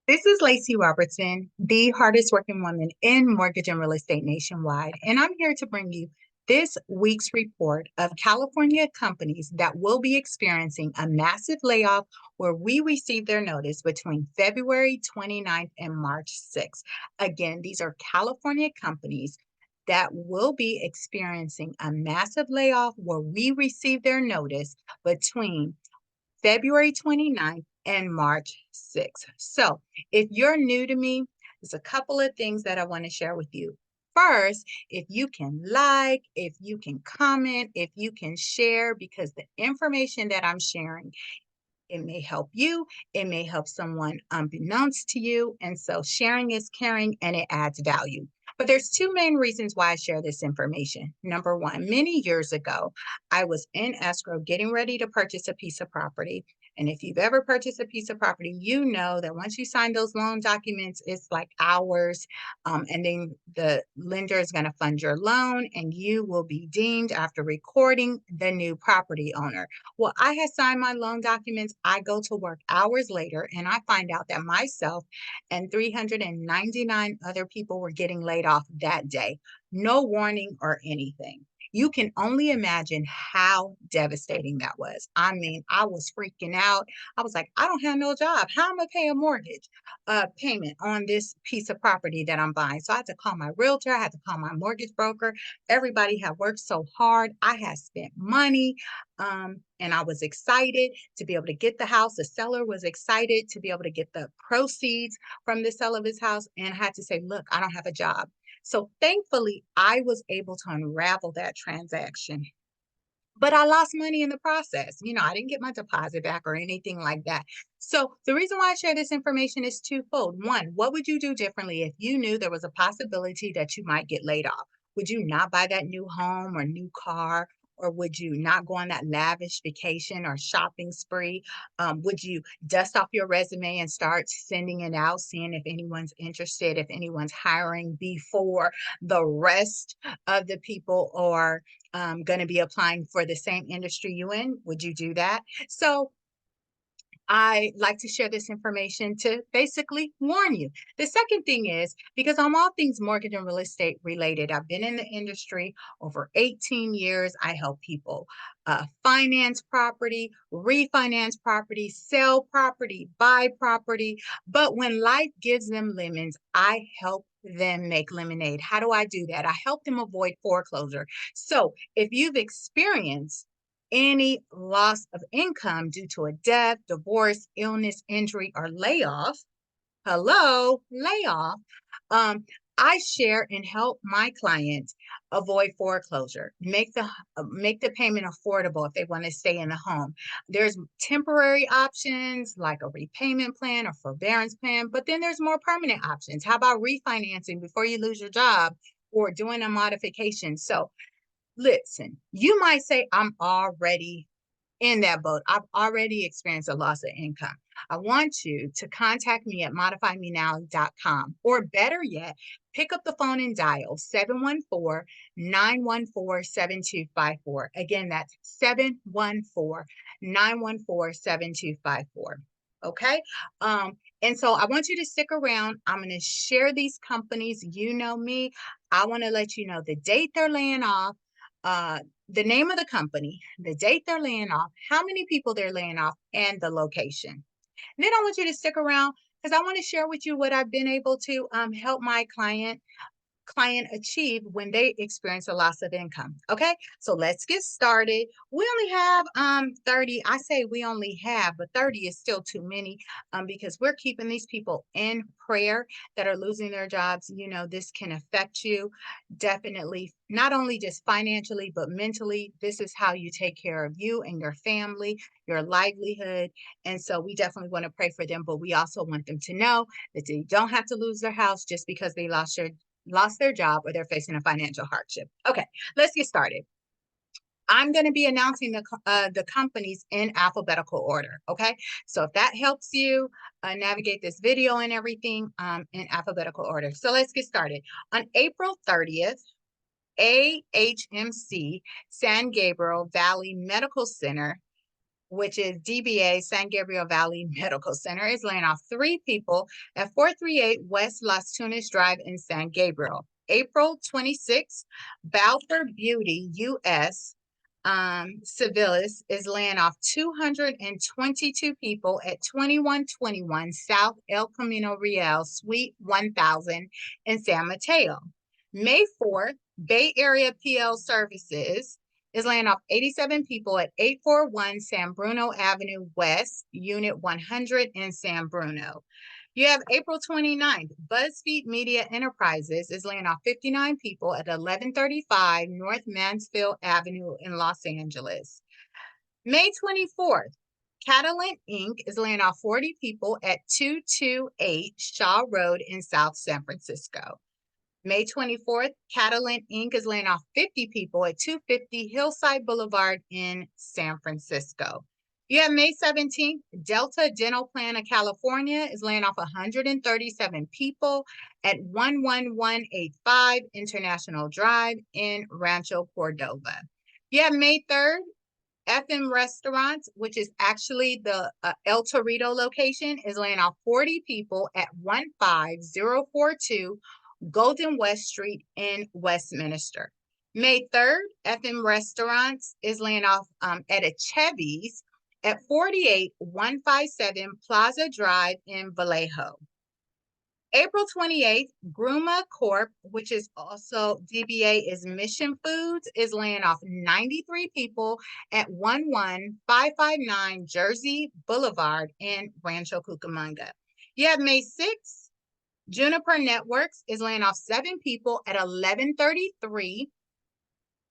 This is Lacy Robertson, the hardest working woman in mortgage and real estate nationwide, and I'm here to bring you this week's report of California companies that will be experiencing a massive layoff where we received their notice between February 29th and March 6th. Again, these are California companies that will be experiencing a massive layoff where we received their notice between February 29th and March 6th. So, if you're new to me, there's a couple of things that I want to share with you. First, if you can like, if you can comment, if you can share, because the information that I'm sharing, it may help you, it may help someone unbeknownst to you. And so sharing is caring and it adds value. But there's two main reasons why I share this information. Number one, many years ago, I was in escrow getting ready to purchase a piece of property. And if you've ever purchased a piece of property, you know that once you sign those loan documents, it's like hours. And then the lender is going to fund your loan and you will be deemed after recording the new property owner. Well, I had signed my loan documents. I go to work hours later and I find out that myself and 399 other people were getting laid off that day. No warning or anything. You can only imagine how devastating that was. I mean, I was freaking out. I was like, I don't have no job. How am I pay a mortgage payment on this piece of property that I'm buying? So I had to call my realtor. I had to call my mortgage broker. Everybody had worked so hard. I had spent money. And I was excited to be able to get the house. The seller was excited to be able to get the proceeds from the sale of his house. And I had to say, look, I don't have a job. So thankfully, I was able to unravel that transaction. But I lost money in the process. I didn't get my deposit back or anything like that. So the reason why I share this information is twofold. One, what would you do differently if you knew there was a possibility that you might get laid off? Would you not buy that new home or new car? Or would you not go on that lavish vacation or shopping spree? Would you dust off your resume and start sending it out, seeing if anyone's interested, if anyone's hiring before the rest of the people are going to be applying for the same industry you in? Would you do that? So I like to share this information to basically warn you. The second thing is because I'm all things mortgage and real estate related. I've been in the industry over 18 years. I help people finance property, refinance property, sell property, buy property. But when life gives them lemons, I help them make lemonade. How do I do that? I help them avoid foreclosure. So if you've experienced any loss of income due to a death, divorce, illness, injury, or layoff, hello, layoff, I share and help my clients avoid foreclosure, make the payment affordable if they want to stay in the home. There's temporary options like a repayment plan or forbearance plan, but then there's more permanent options. How about refinancing before you lose your job or doing a modification? So listen, you might say, I'm already in that boat. I've already experienced a loss of income. I want you to contact me at modifymenow.com, or better yet, pick up the phone and dial 714-914-7254. Again, that's 714-914-7254. Okay. And so I want you to stick around. I'm going to share these companies. You know me. I want to let you know the date they're laying off, the name of the company, the date they're laying off, how many people they're laying off, and the location. And then I want you to stick around because I want to share with you what I've been able to help my client achieve when they experience a loss of income. Okay, so let's get started. We only have 30. I say we only have, but 30 is still too many because we're keeping these people in prayer that are losing their jobs. This can affect you definitely, not only just financially, but mentally. This is how you take care of you and your family, your livelihood. And so we definitely want to pray for them, but we also want them to know that they don't have to lose their house just because they lost their job or they're facing a financial hardship. Okay, let's get started. I'm going to be announcing the companies in alphabetical order. Okay, so if that helps you navigate this video and everything in alphabetical order. So let's get started. On April 30th, AHMC San Gabriel Valley Medical Center which is DBA San Gabriel Valley Medical Center, is laying off 3 people at 438 West Las Tunas Drive in San Gabriel. April 26th, Balfour Beauty US Civilis is laying off 222 people at 2121 South El Camino Real, Suite 1000 in San Mateo. May 4th, Bay Area PL Services is laying off 87 people at 841 San Bruno Avenue West, Unit 100 in San Bruno. You have April 29th, BuzzFeed Media Enterprises is laying off 59 people at 1135 North Mansfield Avenue in Los Angeles. May 24th, Catalent Inc. is laying off 40 people at 228 Shaw Road in South San Francisco. May 24th, Catalent Inc. is laying off 50 people at 250 Hillside Boulevard in San Francisco. You have May 17th, Delta Dental Plan of California is laying off 137 people at 11185 International Drive in Rancho Cordova. You have May 3rd, FM Restaurants, which is actually the El Torito location, is laying off 40 people at 15042 Golden West Street in Westminster. May 3rd, FM Restaurants is laying off at a Chevy's at 48157 Plaza Drive in Vallejo. April 28th, Gruma Corp., which is also DBA is Mission Foods, is laying off 93 people at 11559 Jersey Boulevard in Rancho Cucamonga. You have May 6th, Juniper Networks is laying off 7 people at 1133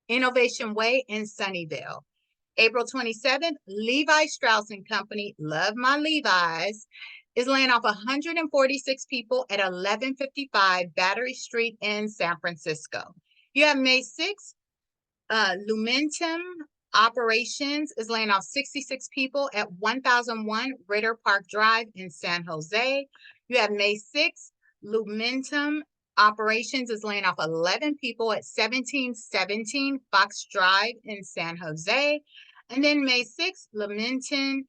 Innovation Way in Sunnyvale. April 27th, Levi Strauss & Company, love my Levi's, is laying off 146 people at 1155 Battery Street in San Francisco. You have May 6th, Lumentum Operations is laying off 66 people at 1001 Ritter Park Drive in San Jose. You have May 6th, Lumentum Operations is laying off 11 people at 1717 Fox Drive in San Jose. And then May 6th, Lumentum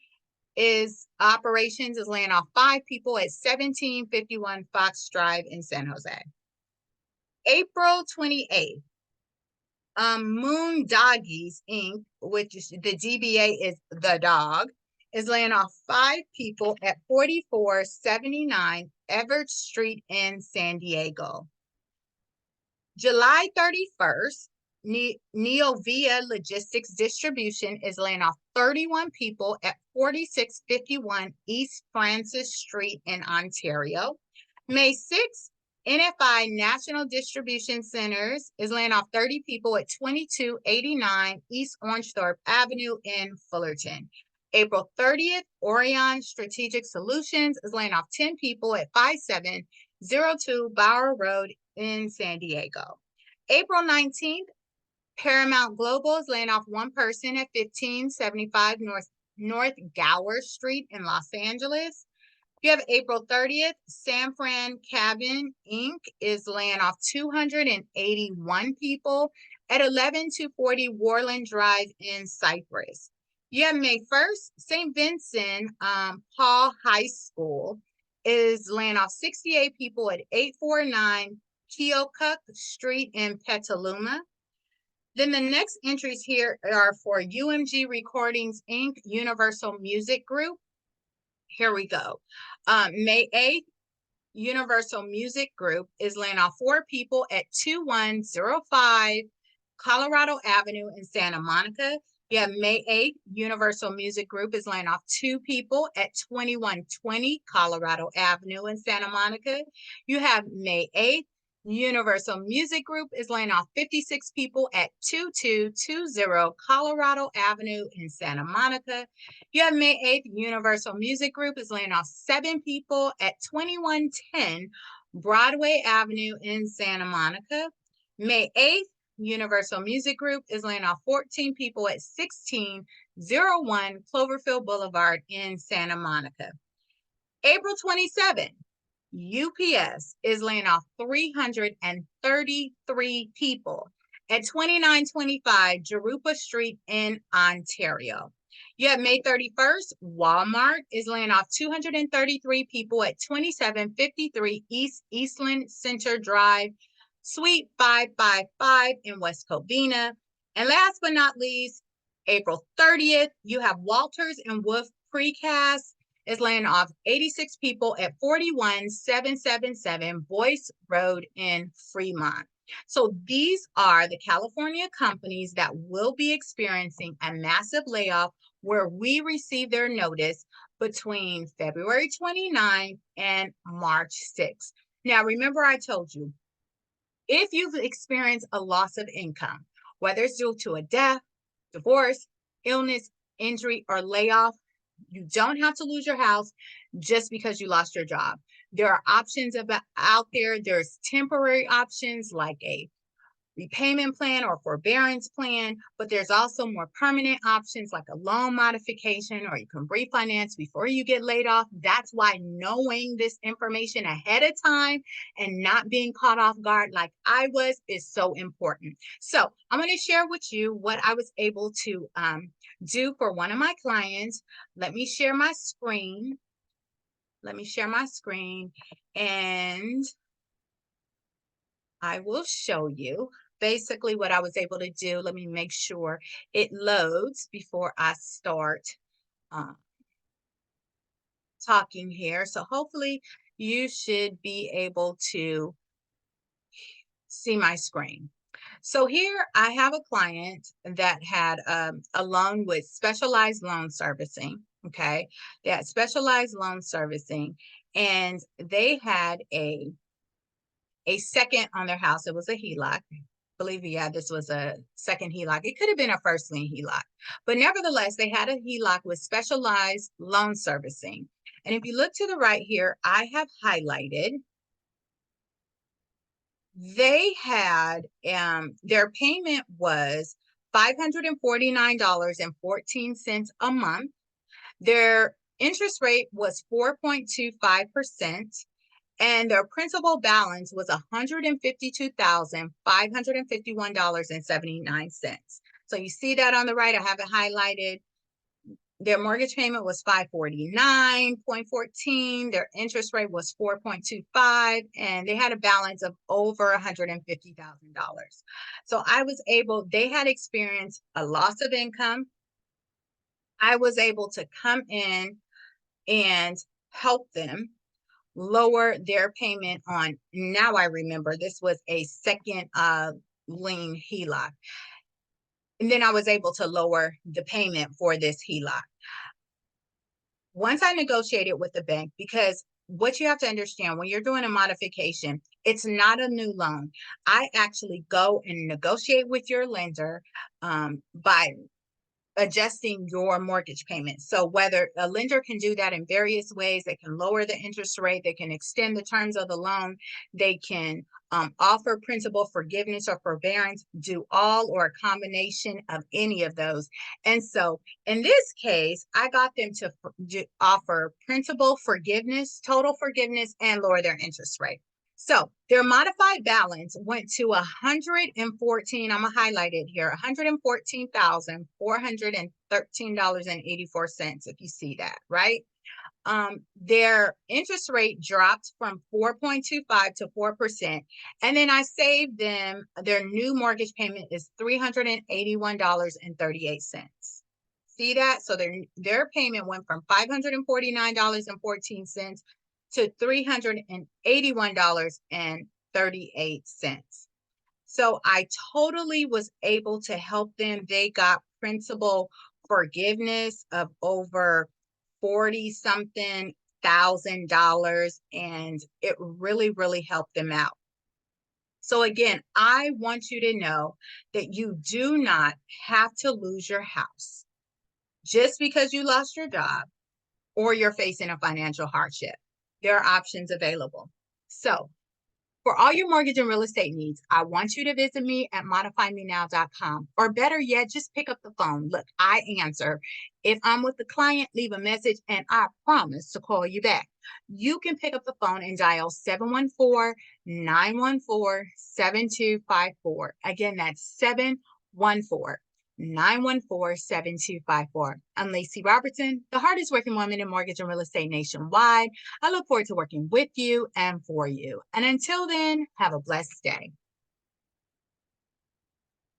Operations is laying off 5 people at 1751 Fox Drive in San Jose. April 28th, Moon Doggies Inc., which is the DBA is The Dog, is laying off 5 people at 4479 Everett Street in San Diego. July 31st, Neovia Logistics Distribution is laying off 31 people at 4651 East Francis Street in Ontario. May 6th, NFI National Distribution Centers is laying off 30 people at 2289 East Orangethorpe Avenue in Fullerton. April 30th, Orion Strategic Solutions is laying off 10 people at 5702 Bauer Road in San Diego. April 19th, Paramount Global is laying off 1 person at 1575 North Gower Street in Los Angeles. You have April 30th, San Fran Cabin Inc. is laying off 281 people at 11240 Warland Drive in Cypress. You have May 1st, St. Vincent Paul High School is laying off 68 people at 849 Keokuk Street in Petaluma. Then the next entries here are for UMG Recordings Inc., Universal Music Group. Here we go. May 8th, Universal Music Group is laying off 4 people at 2105 Colorado Avenue in Santa Monica. You have May 8th, Universal Music Group is laying off 2 people at 2120 Colorado Avenue in Santa Monica. You have May 8th, Universal Music Group is laying off 56 people at 2220 Colorado Avenue in Santa Monica. You have May 8th, Universal Music Group is laying off 7 people at 2110 Broadway Avenue in Santa Monica. May 8th, Universal Music Group is laying off 14 people at 1601 Cloverfield Boulevard in Santa Monica. April 27th, UPS is laying off 333 people at 2925 Jerupa Street in Ontario. You have May 31st, Walmart is laying off 233 people at 2753 East Eastland Center Drive, Suite 555 in West Covina. And last but not least, April 30th, you have Walters and Wolf Precast is laying off 86 people at 41777 Boyce Road in Fremont. So these are the California companies that will be experiencing a massive layoff where we received their notice between February 29th and March 6th. Now, remember I told you, if you've experienced a loss of income, whether it's due to a death, divorce, illness, injury, or layoff, you don't have to lose your house just because you lost your job. There are options out there. There's temporary options like a repayment plan or forbearance plan, but there's also more permanent options like a loan modification, or you can refinance before you get laid off. That's why knowing this information ahead of time and not being caught off guard like I was is so important. So I'm going to share with you what I was able to do for one of my clients. Let me share my screen. And I will show you basically what I was able to do. Let me make sure it loads before I start talking here. So hopefully you should be able to see my screen. So here I have a client that had a loan with specialized loan servicing. Okay, they had specialized loan servicing, and they had a second on their house. It was a HELOC. Believe me, yeah, this was a second HELOC. It could have been a first lien HELOC, but nevertheless, they had a HELOC with specialized loan servicing. And if you look to the right here, I have highlighted, they had, their payment was $549.14 a month. Their interest rate was 4.25%. And their principal balance was $152,551.79. So you see that on the right, I have it highlighted. Their mortgage payment was $549.14. Their interest rate was 4.25, and they had a balance of over $150,000. So I was able, they had experienced a loss of income. I was able to come in and help them lower their payment on, now I remember, this was a second lien HELOC. And then I was able to lower the payment for this HELOC. Once I negotiated with the bank, because what you have to understand when you're doing a modification, it's not a new loan. I actually go and negotiate with your lender by adjusting your mortgage payment. So whether a lender can do that in various ways, they can lower the interest rate, they can extend the terms of the loan, they can offer principal forgiveness or forbearance, do all or a combination of any of those. And so in this case, I got them to offer principal forgiveness, total forgiveness, and lower their interest rate. So their modified balance went to 114, I'm gonna highlight it here, $114,413.84, if you see that, right? Their interest rate dropped from 4.25 to 4%. And then I saved them, their new mortgage payment is $381.38. See that? So their payment went from $549.14 to $381.38. So I totally was able to help them. They got principal forgiveness of over 40 something $1,000, and it really, really helped them out. So again, I want you to know that you do not have to lose your house just because you lost your job or you're facing a financial hardship. There are options available. So for all your mortgage and real estate needs, I want you to visit me at modifymenow.com, or better yet, just pick up the phone. Look, I answer. If I'm with the client, leave a message and I promise to call you back. You can pick up the phone and dial 714-914-7254. Again, that's 714 914-7254. I'm Lacy Robertson, the hardest working woman in mortgage and real estate nationwide. I look forward to working with you and for you. And until then, have a blessed day.